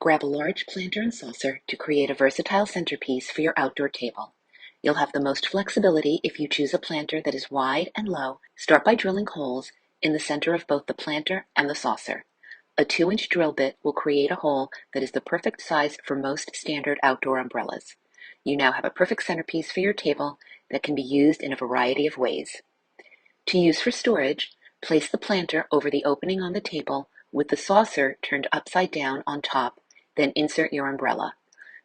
Grab a large planter and saucer to create a versatile centerpiece for your outdoor table. You'll have the most flexibility if you choose a planter that is wide and low. Start by drilling holes in the center of both the planter and the saucer. A 2-inch drill bit will create a hole that is the perfect size for most standard outdoor umbrellas. You now have a perfect centerpiece for your table that can be used in a variety of ways. To use for storage, place the planter over the opening on the table with the saucer turned upside down on top, then insert your umbrella.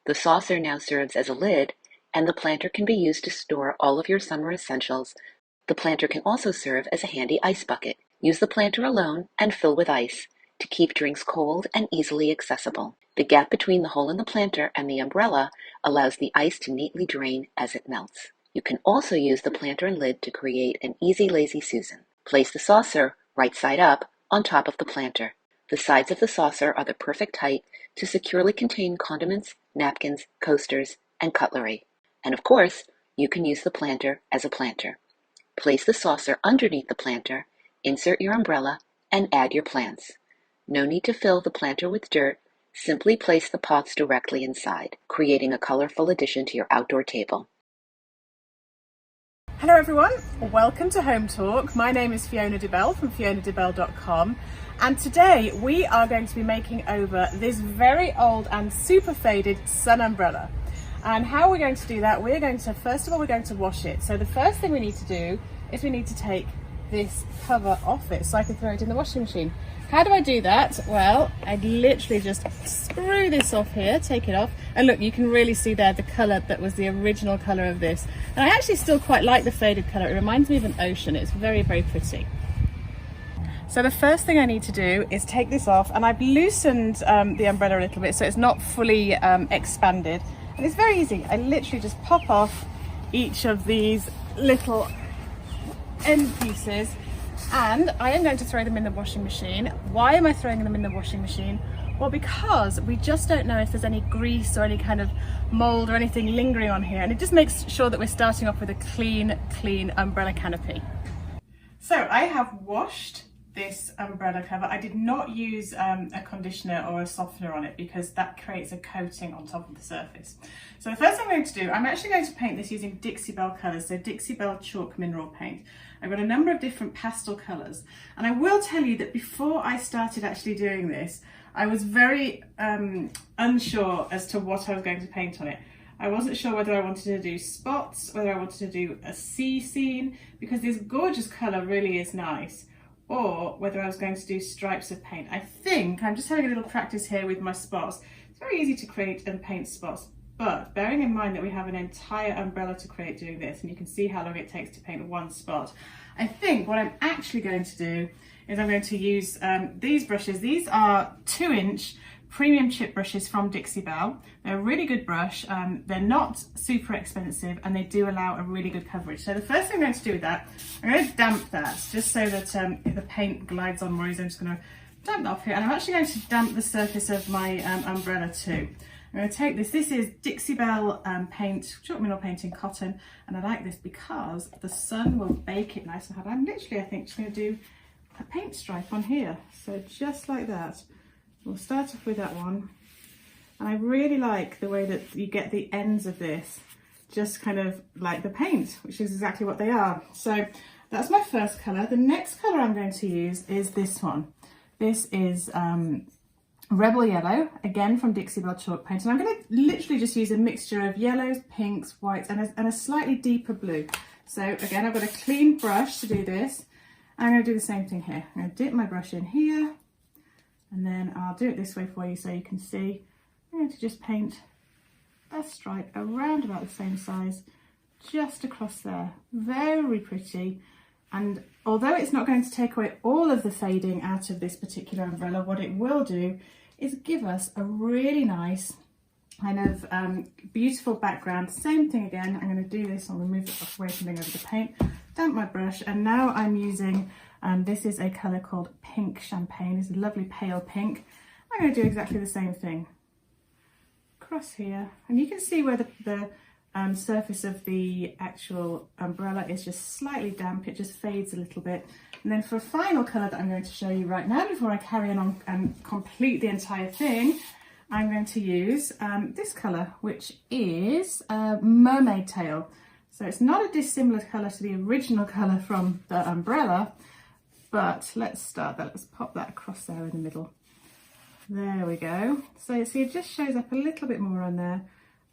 The saucer now serves as a lid, and the planter can be used to store all of your summer essentials. The planter can also serve as a handy ice bucket. Use the planter alone and fill with ice to keep drinks cold and easily accessible. The gap between the hole in the planter and the umbrella allows the ice to neatly drain as it melts. You can also use the planter and lid to create an easy lazy Susan. Place the saucer right side up on top of the planter. The sides of the saucer are the perfect height to securely contain condiments, napkins, coasters, and cutlery. And of course, you can use the planter as a planter. Place the saucer underneath the planter, insert your umbrella, and add your plants. No need to fill the planter with dirt. Simply place the pots directly inside, creating a colorful addition to your outdoor table. Hello everyone, welcome to Hometalk. My name is Fiona DeBell from fionadebell.com, and today we are going to be making over this very old and super faded sun umbrella. And how we're going to do that, first of all we're going to wash it. So the first thing we need to do is we need to take this cover off it so I can throw it in the washing machine. How do I do that? Well, I literally just screw this off here, take it off, and look, you can really see there the colour that was the original colour of this. And I actually still quite like the faded colour. It reminds me of an ocean. It's very, very pretty. So the first thing I need to do is take this off, and I've loosened the umbrella a little bit so it's not fully expanded. And it's very easy. I literally just pop off each of these little end pieces, and I am going to throw them in the washing machine. Why am I throwing them in the washing machine? Well, because we just don't know if there's any grease or any kind of mold or anything lingering on here, and it just makes sure that we're starting off with a clean umbrella canopy. So I have washed this umbrella cover. I did not use a conditioner or a softener on it because that creates a coating on top of the surface. So the first thing I'm going to do, I'm actually going to paint this using Dixie Belle colours, so Dixie Belle chalk mineral paint. I've got a number of different pastel colours, and I will tell you that before I started actually doing this, I was very unsure as to what I was going to paint on it. I wasn't sure whether I wanted to do spots, whether I wanted to do a sea scene, because this gorgeous colour really is nice, or whether I was going to do stripes of paint. I think I'm just having a little practice here with my spots. It's very easy to create and paint spots, but bearing in mind that we have an entire umbrella to create doing this, and you can see how long it takes to paint one spot, I think what I'm actually going to do is I'm going to use these brushes. These are 2-inch premium chip brushes from Dixie Belle. They're a really good brush. They're not super expensive, and they do allow a really good coverage. So the first thing I'm going to do with that, I'm going to damp that just so that if the paint glides on more easily. I'm just going to damp that off here, and I'm actually going to damp the surface of my umbrella too. I'm going to take this. This is Dixie Belle paint, chalk mineral paint in cotton, and I like this because the sun will bake it nice and hard. I'm literally, I think, just going to do a paint stripe on here. So just like that. We'll start off with that one. And I really like the way that you get the ends of this just kind of like the paint, which is exactly what they are. So that's my first colour. The next colour I'm going to use is this one. This is Rebel Yellow, again from Dixie Belle chalk paint, and I'm going to literally just use a mixture of yellows, pinks, whites, and a slightly deeper blue. So again, I've got a clean brush to do this. I'm going to do the same thing here. I'm going to dip my brush in here, and then I'll do it this way for you so you can see. I'm going to just paint a stripe around about the same size, just across there. Very pretty. And although it's not going to take away all of the fading out of this particular umbrella, what it will do is give us a really nice kind of beautiful background. Same thing again, I'm going to do this, I'll remove it away from being over the paint, damp my brush, and now I'm using, this is a colour called Pink Champagne. It's a lovely pale pink. I'm going to do exactly the same thing across here, and you can see where the surface of the actual umbrella is just slightly damp. It just fades a little bit. And then for a final colour that I'm going to show you right now before I carry on and complete the entire thing, I'm going to use this colour, which is Mermaid Tail. So it's not a dissimilar colour to the original colour from the umbrella, but let's start that. Let's pop that across there in the middle. There we go. So you see it just shows up a little bit more on there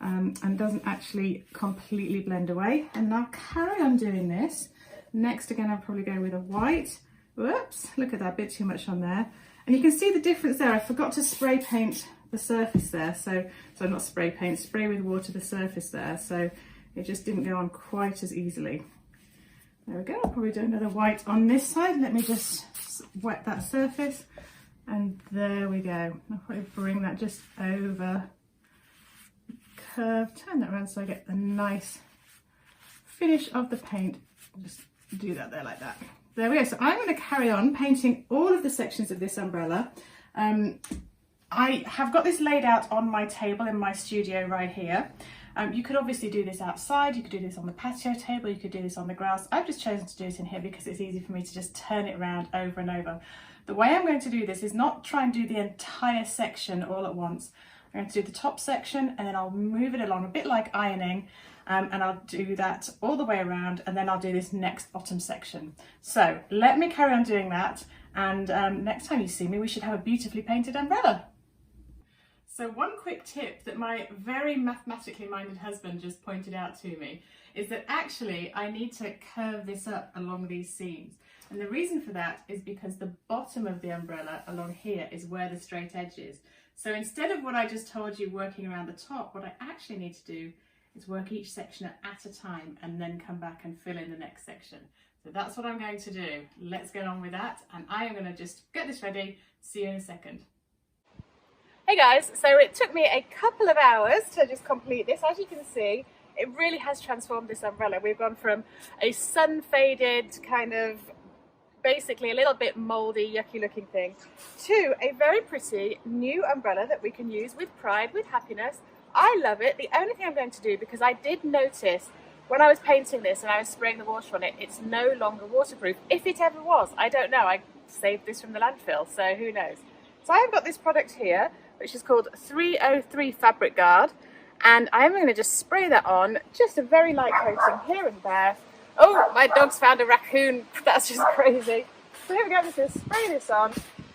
and doesn't actually completely blend away. And I'll carry on doing this. Next, again, I'll probably go with a white. Whoops, look at that, a bit too much on there. And you can see the difference there. I forgot to spray paint the surface there. So not spray paint, spray with water the surface there. So it just didn't go on quite as easily. There we go. I'll probably do another white on this side. Let me just wet that surface. And there we go. I'll probably bring that just over, curve, turn that around so I get the nice finish of the paint. Just do that there like that. There we go. So I'm going to carry on painting all of the sections of this umbrella. I have got this laid out on my table in my studio right here. You could obviously do this outside, you could do this on the patio table, you could do this on the grass. I've just chosen to do it in here because it's easy for me to just turn it around over and over. The way I'm going to do this is not try and do the entire section all at once. I'm going to do the top section and then I'll move it along a bit like ironing, and I'll do that all the way around, and then I'll do this next bottom section. So let me carry on doing that, and next time you see me we should have a beautifully painted umbrella. So one quick tip that my very mathematically minded husband just pointed out to me is that actually I need to curve this up along these seams. And the reason for that is because the bottom of the umbrella along here is where the straight edge is. So instead of what I just told you working around the top, what I actually need to do is work each section at a time and then come back and fill in the next section. So that's what I'm going to do. Let's get on with that, and I am going to just get this ready. See you in a second. Hey guys, so it took me a couple of hours to just complete this. As you can see, it really has transformed this umbrella. We've gone from a sun-faded kind of basically a little bit mouldy, yucky looking thing to a very pretty new umbrella that we can use with pride, with happiness. I love it. The only thing I'm going to do, because I did notice when I was painting this and I was spraying the water on it, it's no longer waterproof. If it ever was, I don't know. I saved this from the landfill, so who knows. So I've got this product here, which is called 303 Fabric Guard, and I'm going to just spray that on, just a very light coating here and there. Oh, my dog's found a raccoon. That's just crazy. So here we go. I'm just going to spray this on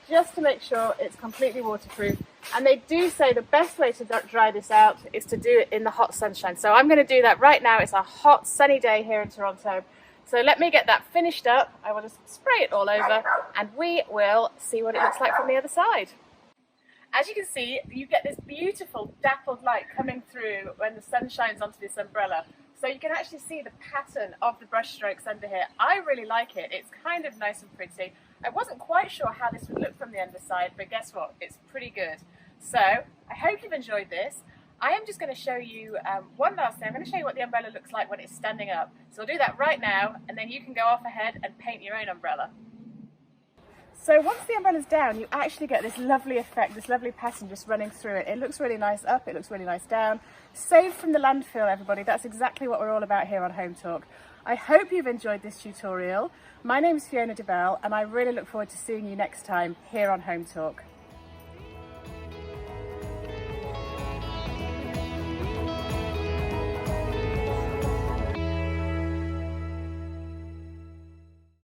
just to make sure it's completely waterproof. And they do say the best way to dry this out is to do it in the hot sunshine. So I'm going to do that right now. It's a hot sunny day here in Toronto. So let me get that finished up. I will just spray it all over and we will see what it looks like from the other side. As you can see, you get this beautiful dappled light coming through when the sun shines onto this umbrella. So you can actually see the pattern of the brush strokes under here. I really like it. It's kind of nice and pretty. I wasn't quite sure how this would look from the underside, but guess what? It's pretty good. So I hope you've enjoyed this. I am just going to show you one last thing. I'm going to show you what the umbrella looks like when it's standing up. So I'll do that right now, and then you can go off ahead and paint your own umbrella. So once the umbrella's down, you actually get this lovely effect, this lovely pattern just running through it. It looks really nice up, it looks really nice down. Saved from the landfill, everybody. That's exactly what we're all about here on Home Talk. I hope you've enjoyed this tutorial. My name is Fiona DeBell, and I really look forward to seeing you next time here on Home Talk.